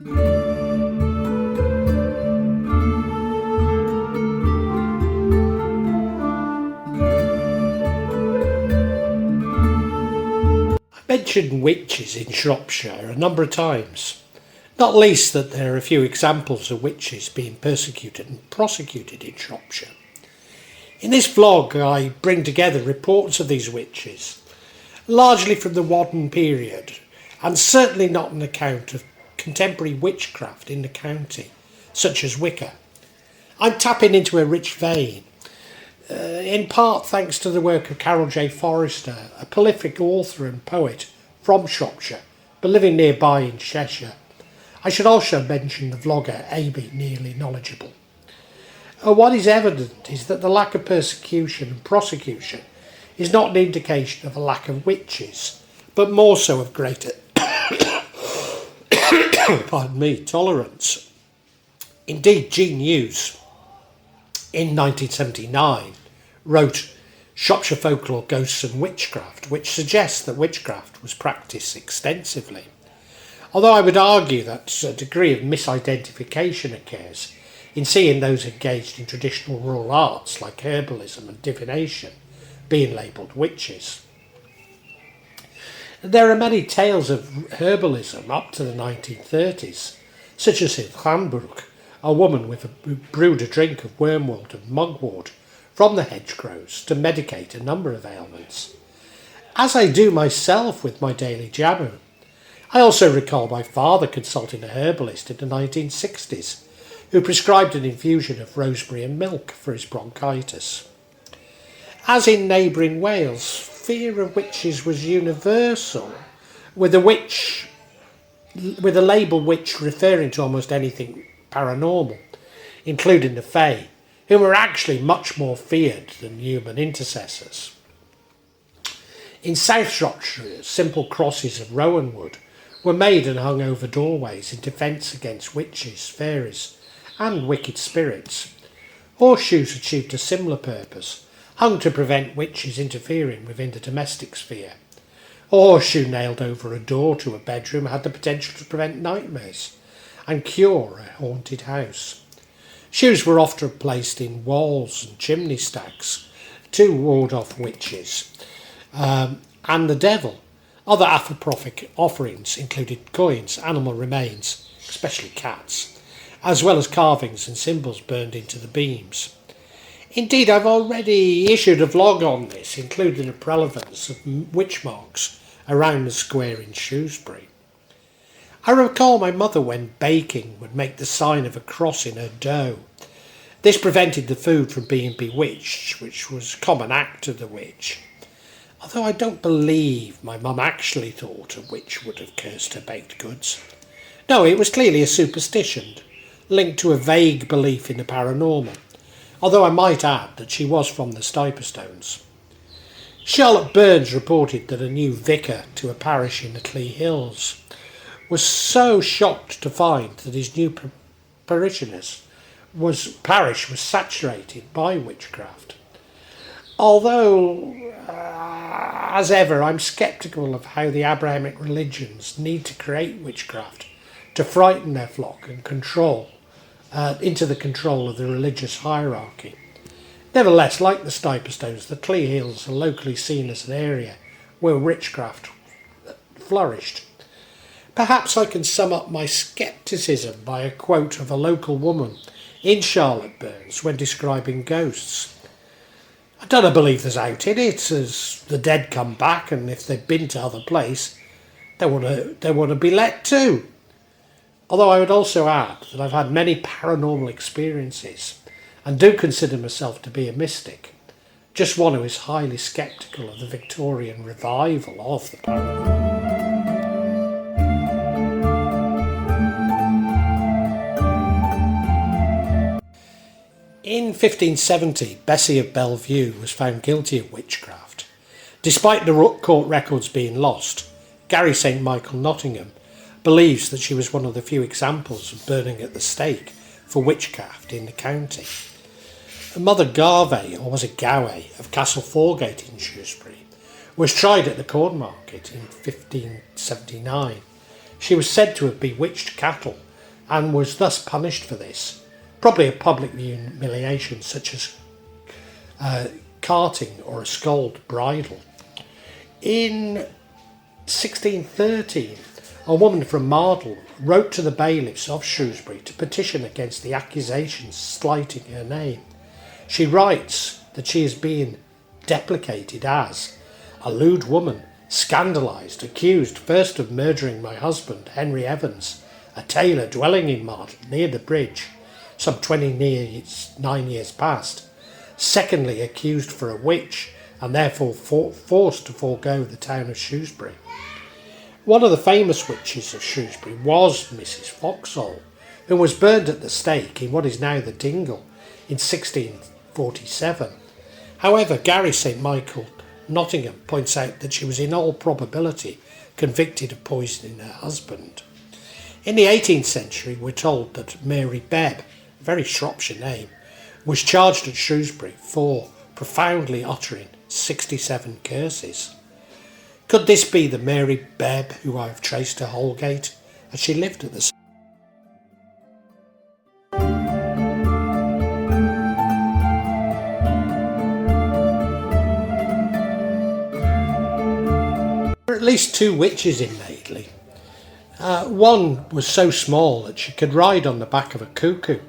I mentioned witches in Shropshire a number of times, not least that there are a few examples of witches being persecuted and prosecuted in Shropshire. In this vlog I bring together reports of these witches, largely from the modern period, and certainly not an account of contemporary witchcraft in the county, such as Wicca. I'm tapping into a rich vein, in part thanks to the work of Carol J. Forrester, a prolific author and poet from Shropshire, but living nearby in Cheshire. I should also mention the vlogger Amy, nearly knowledgeable. What is evident is that the lack of persecution and prosecution is not an indication of a lack of witches, but more so of greater tolerance. Indeed, Jean Hughes, in 1979, wrote Shropshire Folklore, Ghosts and Witchcraft, which suggests that witchcraft was practised extensively. Although I would argue that a degree of misidentification occurs in seeing those engaged in traditional rural arts like herbalism and divination being labelled witches. There are many tales of herbalism up to the 1930s, such as in Llanbrook, a woman who brewed a drink of wormwood and mugwort from the hedgerows to medicate a number of ailments, as I do myself with my daily jamu. I also recall my father consulting a herbalist in the 1960s who prescribed an infusion of rosemary and milk for his bronchitis. As in neighbouring Wales, fear of witches was universal, with a label witch referring to almost anything paranormal, including the Fae, who were actually much more feared than human intercessors. In South Shropshire, simple crosses of rowan wood were made and hung over doorways in defence against witches, fairies and wicked spirits. Horseshoes achieved a similar purpose, hung to prevent witches interfering within the domestic sphere. A horseshoe nailed over a door to a bedroom had the potential to prevent nightmares and cure a haunted house. Shoes were often placed in walls and chimney stacks to ward off witches and the devil. Other apoprophic offerings included coins, animal remains, especially cats, as well as carvings and symbols burned into the beams. Indeed, I've already issued a vlog on this, including the prevalence of witch marks around the square in Shrewsbury. I recall my mother, when baking, would make the sign of a cross in her dough. This prevented the food from being bewitched, which was a common act of the witch. Although I don't believe my mum actually thought a witch would have cursed her baked goods. No, it was clearly a superstition, linked to a vague belief in the paranormal, although I might add that she was from the Stiperstones. Charlotte Burns reported that a new vicar to a parish in the Clee Hills was so shocked to find that his new parishioners parish was saturated by witchcraft. Although, as ever, I'm sceptical of how the Abrahamic religions need to create witchcraft to frighten their flock and control into the control of the religious hierarchy. Nevertheless, like the Stiperstones, the Clee Hills are locally seen as an area where witchcraft flourished. Perhaps I can sum up my scepticism by a quote of a local woman in Charlotte Burns when describing ghosts. I don't believe there's out in it, as the dead come back, and if they've been to other place, they want to be let too. Although I would also add that I've had many paranormal experiences and do consider myself to be a mystic, just one who is highly sceptical of the Victorian revival of the paranormal. In 1570, Bessie of Bellevue was found guilty of witchcraft. Despite the court records being lost, Gary St. Michael Nottingham believes that she was one of the few examples of burning at the stake for witchcraft in the county. Mother Garvey, or was it Gowie, of Castle Foregate in Shrewsbury, was tried at the Corn Market in 1579. She was said to have bewitched cattle and was thus punished for this, probably a public humiliation such as carting or a scald bridle. In 1613, a woman from Mardle wrote to the bailiffs of Shrewsbury to petition against the accusations slighting her name. She writes that she is being deprecated as a lewd woman, scandalised, accused first of murdering my husband, Henry Evans, a tailor dwelling in Mardle near the bridge, some 29 years past. Secondly, accused for a witch and therefore forced to forego the town of Shrewsbury. One of the famous witches of Shrewsbury was Mrs. Foxhall, who was burned at the stake in what is now the Dingle in 1647. However, Gary St. Michael, Nottingham, points out that she was in all probability convicted of poisoning her husband. In the 18th century, we're told that Mary Bebb, a very Shropshire name, was charged at Shrewsbury for profoundly uttering 67 curses. Could this be the Mary Bebb who I have traced to Holgate, as she lived at the There were at least 2 witches in Madeley. One was so small that she could ride on the back of a cuckoo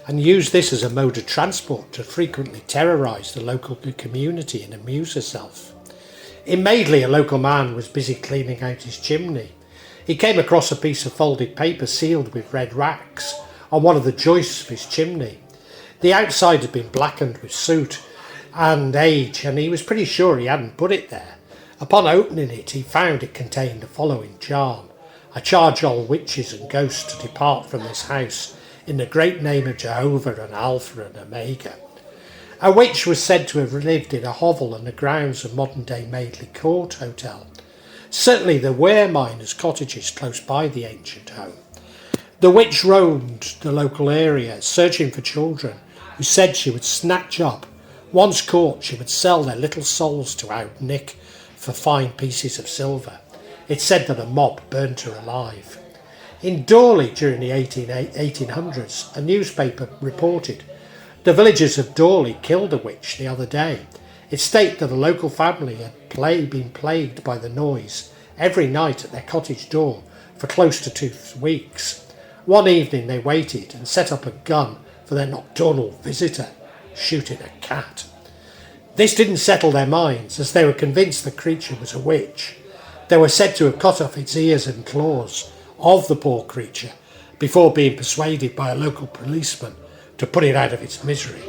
and use this as a mode of transport to frequently terrorise the local community and amuse herself. In Madeley, a local man was busy cleaning out his chimney. He came across a piece of folded paper sealed with red wax on one of the joists of his chimney. The outside had been blackened with soot and age, and he was pretty sure he hadn't put it there. Upon opening it, he found it contained the following charm: I charge all witches and ghosts to depart from this house in the great name of Jehovah and Alpha and Omega. A witch was said to have lived in a hovel on the grounds of modern-day Madeley Court Hotel. Certainly there were miners' cottages close by the ancient home. The witch roamed the local area, searching for children who said she would snatch up. Once caught, she would sell their little souls to Out Nick for fine pieces of silver. It's said that a mob burnt her alive. In Dawley during the 1800s, a newspaper reported the villagers of Dawley killed a witch the other day. It stated that a local family had been plagued by the noise every night at their cottage door for close to 2 weeks. One evening they waited and set up a gun for their nocturnal visitor, shooting a cat. This didn't settle their minds, as they were convinced the creature was a witch. They were said to have cut off its ears and claws of the poor creature before being persuaded by a local policeman to put it out of its misery.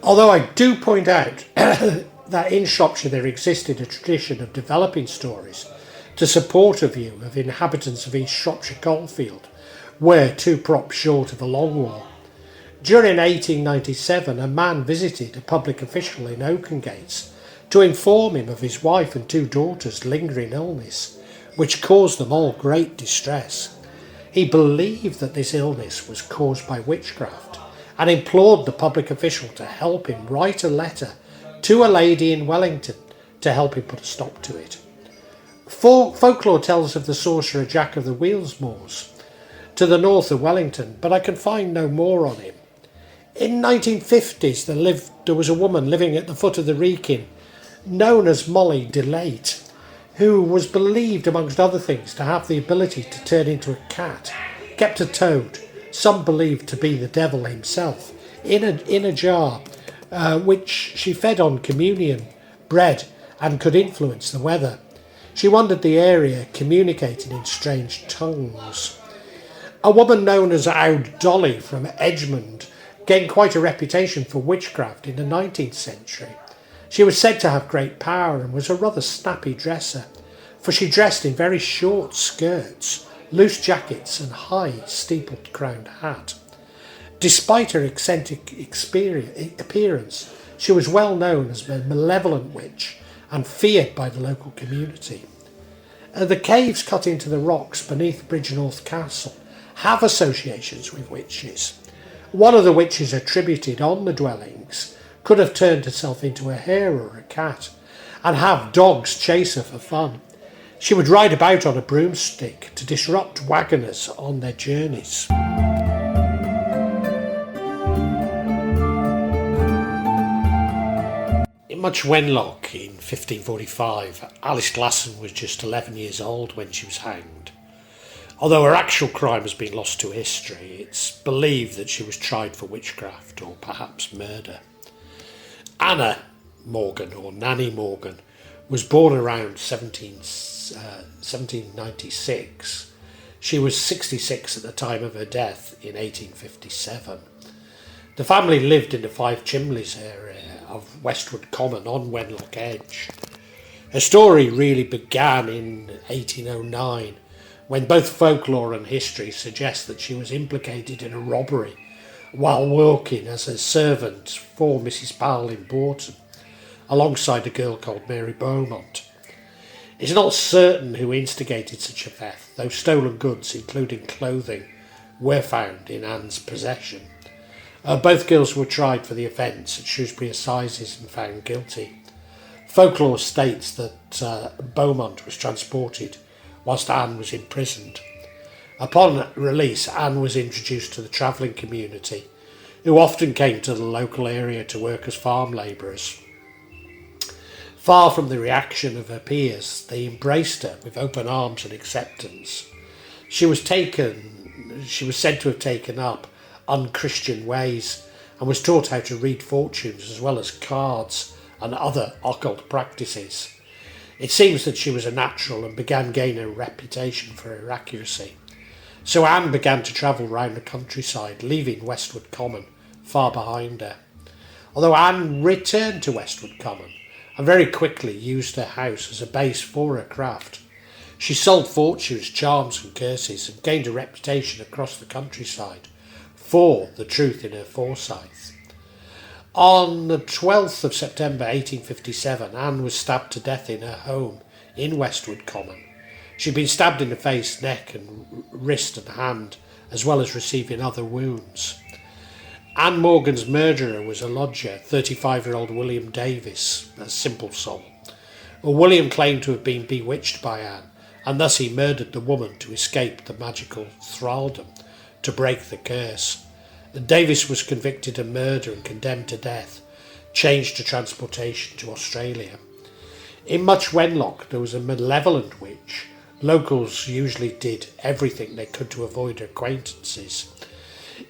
Although I do point out that in Shropshire there existed a tradition of developing stories to support a view of inhabitants of East Shropshire Coalfield were 2 props short of a long wall. During 1897, a man visited a public official in Oakengates to inform him of his wife and 2 daughters' lingering illness, which caused them all great distress. He believed that this illness was caused by witchcraft and implored the public official to help him write a letter to a lady in Wellington to help him put a stop to it. Folklore tells of the sorcerer Jack of the Wheelsmoors to the north of Wellington, but I can find no more on him. In 1950s there was a woman living at the foot of the Wrekin known as Molly Delate, who was believed, amongst other things, to have the ability to turn into a cat, kept a toad, some believed to be the devil himself, in a jar, which she fed on communion bread and could influence the weather. She wandered the area, communicating in strange tongues. A woman known as Owd Dolly from Edgemond gained quite a reputation for witchcraft in the 19th century. She was said to have great power and was a rather snappy dresser, for she dressed in very short skirts, loose jackets and high steeple-crowned hat. Despite her eccentric appearance, she was well known as a malevolent witch and feared by the local community. The caves cut into the rocks beneath Bridgenorth Castle have associations with witches. One of the witches attributed on the dwellings could have turned herself into a hare or a cat and have dogs chase her for fun. She would ride about on a broomstick to disrupt waggoners on their journeys. Much Wenlock in 1545, Alice Glasson was just 11 years old when she was hanged. Although her actual crime has been lost to history, it's believed that she was tried for witchcraft or perhaps murder. Anna Morgan, or Nanny Morgan, was born around 1796. She was 66 at the time of her death in 1857. The family lived in the Five Chimneys area of Westwood Common on Wenlock Edge. Her story really began in 1809, when both folklore and history suggest that she was implicated in a robbery while working as a servant for Mrs. Powell in Bourton, alongside a girl called Mary Beaumont. It's not certain who instigated such a theft, though stolen goods, including clothing, were found in Anne's possession. Both girls were tried for the offence at Shrewsbury Assizes and found guilty. Folklore states that Beaumont was transported whilst Anne was imprisoned. Upon release, Anne was introduced to the travelling community, who often came to the local area to work as farm labourers. Far from the reaction of her peers, they embraced her with open arms and acceptance. She was said to have taken up unchristian ways and was taught how to read fortunes as well as cards and other occult practices. It seems that she was a natural and began gaining a reputation for her accuracy. So Anne began to travel round the countryside, leaving Westwood Common far behind her. Although Anne returned to Westwood Common and very quickly used her house as a base for her craft, she sold fortunes, charms and curses and gained a reputation across the countryside for the truth in her foresight. On the 12th of September 1857, Anne was stabbed to death in her home in Westwood Common. She'd been stabbed in the face, neck and wrist and hand, as well as receiving other wounds. Anne Morgan's murderer was a lodger, 35-year-old William Davis, a simple soul. William claimed to have been bewitched by Anne, and thus he murdered the woman to escape the magical thraldom, to break the curse. Davis was convicted of murder and condemned to death, changed to transportation to Australia. In Much Wenlock there was a malevolent witch. Locals usually did everything they could to avoid her acquaintances.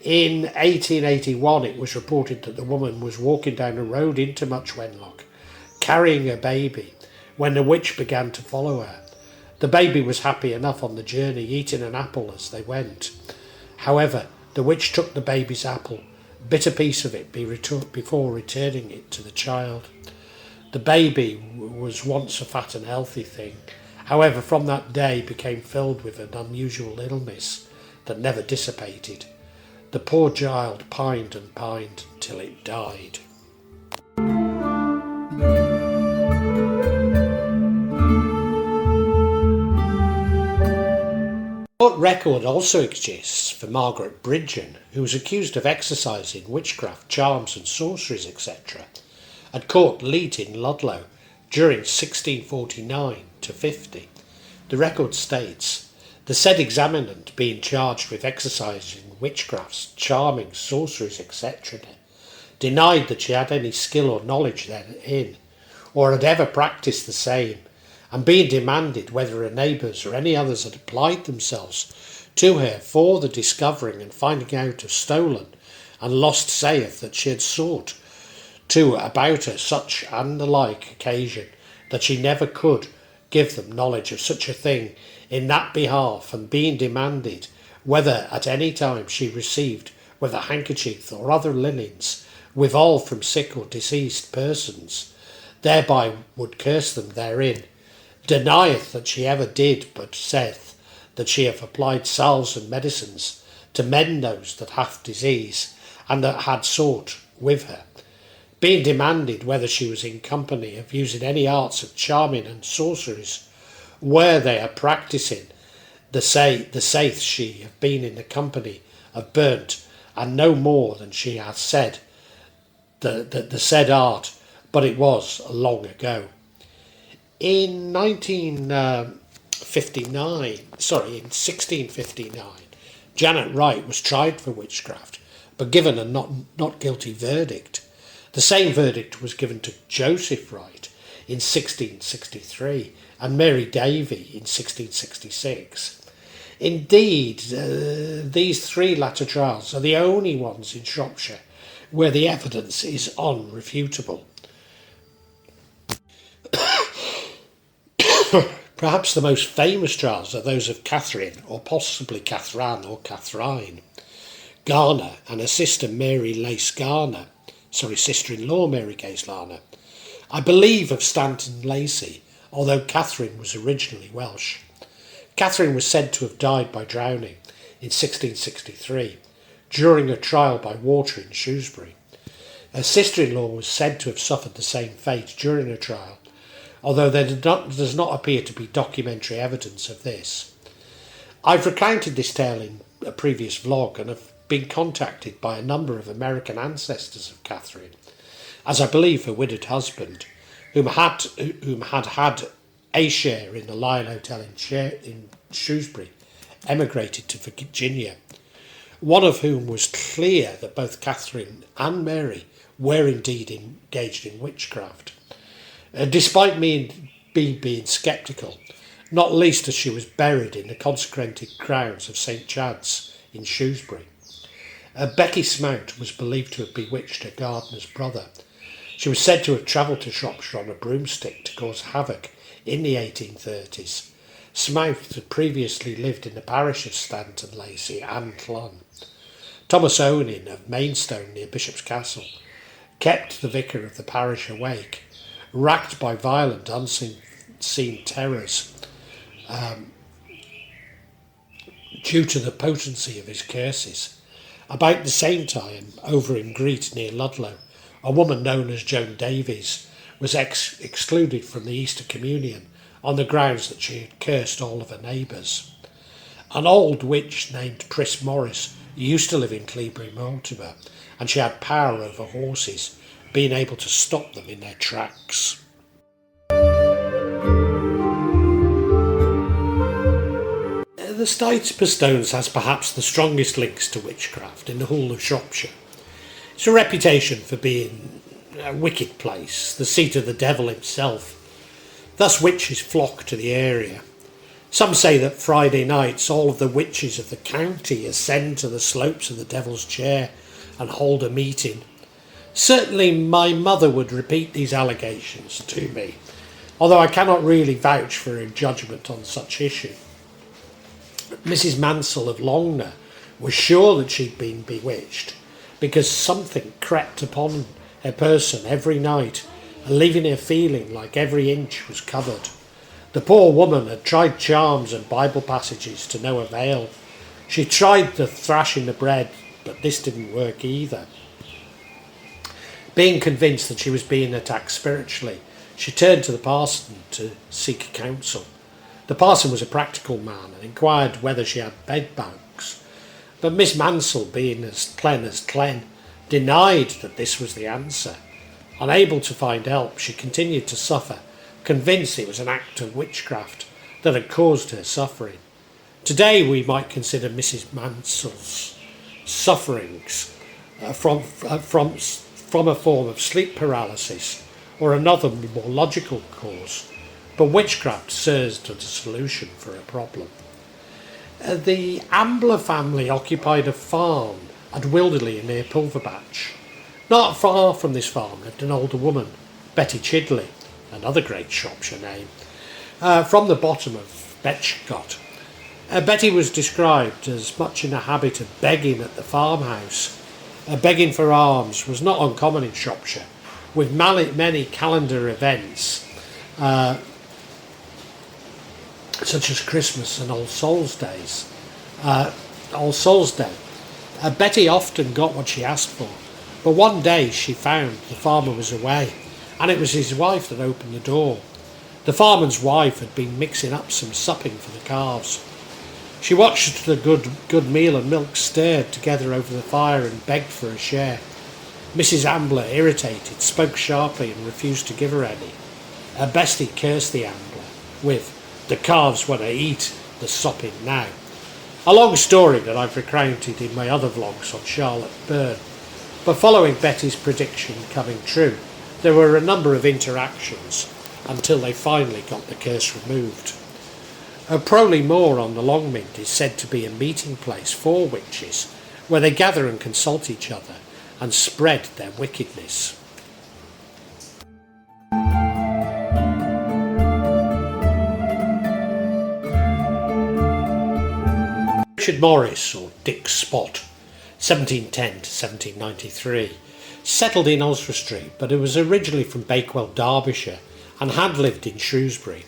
In 1881 it was reported that the woman was walking down a road into Much Wenlock, carrying a baby, when the witch began to follow her. The baby was happy enough on the journey, eating an apple as they went. However, the witch took the baby's apple, bit a piece of it before returning it to the child. The baby was once a fat and healthy thing. However, from that day became filled with an unusual illness that never dissipated. The poor child pined and pined till it died. Court record also exists for Margaret Bridgen, who was accused of exercising witchcraft, charms and sorceries, etc. at Court Leet in Ludlow during 1649 to 50. The record states, the said examinant being charged with exercising witchcrafts, charming, sorceries, etc., denied that she had any skill or knowledge therein, or had ever practised the same, and being demanded whether her neighbours or any others had applied themselves to her for the discovering and finding out of stolen and lost, saith that she had sought to about her such and the like occasion, that she never could give them knowledge of such a thing in that behalf, and being demanded whether at any time she received whether handkerchief or other linens withal from sick or deceased persons, thereby would curse them therein, denieth that she ever did, but saith that she hath applied salves and medicines to mend those that hath disease, and that had sought with her. Being demanded whether she was in company of using any arts of charming and sorceries, where they are practising, the saith she have been in the company of burnt, and no more than she hath said the said art, but it was long ago. In 1659, Janet Wright was tried for witchcraft, but given a not guilty verdict. The same verdict was given to Joseph Wright in 1663 and Mary Davy in 1666. Indeed, these three latter trials are the only ones in Shropshire where the evidence is unrefutable. Perhaps the most famous trials are those of Catherine, or possibly Catherine or Catherine Garner, and her sister Mary Lace Garner, sister-in-law Mary Case Garner. I believe of Stanton Lacey, although Catherine was originally Welsh. Catherine was said to have died by drowning in 1663 during a trial by water in Shrewsbury. Her sister-in-law was said to have suffered the same fate during a trial, although there does not appear to be documentary evidence of this. I've recounted this tale in a previous vlog and have been contacted by a number of American ancestors of Catherine, as I believe her widowed husband, whom had a share in the Lion Hotel in Shrewsbury, emigrated to Virginia, one of whom was clear that both Catherine and Mary were indeed engaged in witchcraft. Despite me being sceptical, not least as she was buried in the consecrated grounds of St Chad's in Shrewsbury. Becky Smout was believed to have bewitched her gardener's brother. She was said to have travelled to Shropshire on a broomstick to cause havoc in the 1830s. Smout had previously lived in the parish of Stanton Lacey and Clun. Thomas Owen of Maidstone near Bishop's Castle kept the vicar of the parish awake, racked by violent unseen terrors due to the potency of his curses. About the same time, over in Greet near Ludlow, a woman known as Joan Davies was excluded from the Easter Communion on the grounds that she had cursed all of her neighbours. An old witch named Pris Morris used to live in Cleobury Mortimer, and she had power over horses, being able to stop them in their tracks. The Stytspur Stones has perhaps the strongest links to witchcraft in the whole of Shropshire. It's a reputation for being a wicked place, the seat of the devil himself. Thus witches flock to the area. Some say that Friday nights all of the witches of the county ascend to the slopes of the Devil's Chair and hold a meeting. Certainly my mother would repeat these allegations to me, although I cannot really vouch for her judgment on such issue. Mrs. Mansell of Longner was sure that she'd been bewitched because something crept upon her person every night, leaving her feeling like every inch was covered. The poor woman had tried charms and Bible passages to no avail. She tried the thrashing the bread, but this didn't work either. Being convinced that she was being attacked spiritually, she turned to the parson to seek counsel. The parson was a practical man and inquired whether she had bed bugs, but Miss Mansell, being as Clen, denied that this was the answer. Unable to find help, she continued to suffer, convinced it was an act of witchcraft that had caused her suffering. Today we might consider Mrs. Mansell's sufferings from a form of sleep paralysis or another more logical cause, but witchcraft served as a solution for a problem. The Ambler family occupied a farm at Wilderley near Pulverbatch. Not far from this farm lived an older woman, Betty Chidley, another great Shropshire name, from the bottom of Betchcot. Betty was described as much in the habit of begging at the farmhouse. Begging for alms was not uncommon in Shropshire, with many calendar events such as Christmas and All Souls Day. Betty often got what she asked for, but one day she found the farmer was away, and it was his wife that opened the door. The farmer's wife had been mixing up some supping for the calves. She watched the good meal and milk stirred together over the fire and begged for a share. Mrs. Ambler, irritated, spoke sharply and refused to give her any. Bestie cursed the Ambler with, "The calves want to eat the sopping now." A long story that I've recounted in my other vlogs on Charlotte Byrne. But following Betty's prediction coming true, there were a number of interactions until they finally got the curse removed. Proley Moor on the Longmynd is said to be a meeting place for witches, where they gather and consult each other and spread their wickedness. Richard Morris, or Dick Spot, 1710 to 1793, settled in Oswestry, but he was originally from Bakewell, Derbyshire, and had lived in Shrewsbury.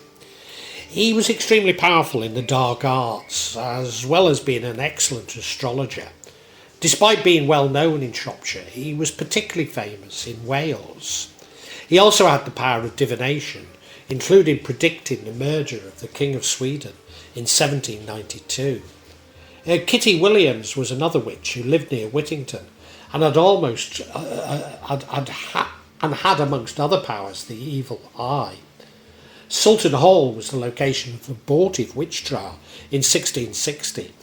He was extremely powerful in the dark arts, as well as being an excellent astrologer. Despite being well known in Shropshire, he was particularly famous in Wales. He also had the power of divination, including predicting the murder of the King of Sweden in 1792. Kitty Williams was another witch who lived near Whittington and had amongst other powers the evil eye. Salton Hall was the location of an abortive witch trial in 1660.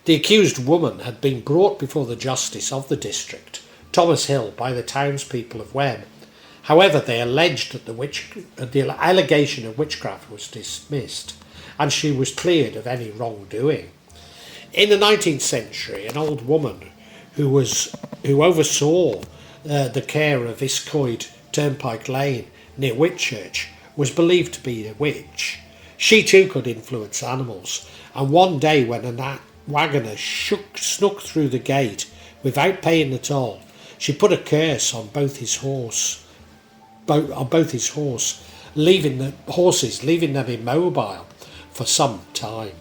The accused woman had been brought before the justice of the district, Thomas Hill, by the townspeople of Wem. However, they alleged that the allegation of witchcraft was dismissed, and she was cleared of any wrongdoing. In the 19th century, an old woman who oversaw the care of Iscoyd Turnpike Lane near Whitchurch was believed to be a witch. She too could influence animals, and one day when a waggoner snuck through the gate without paying the toll, she put a curse on both his horses, leaving them immobile for some time.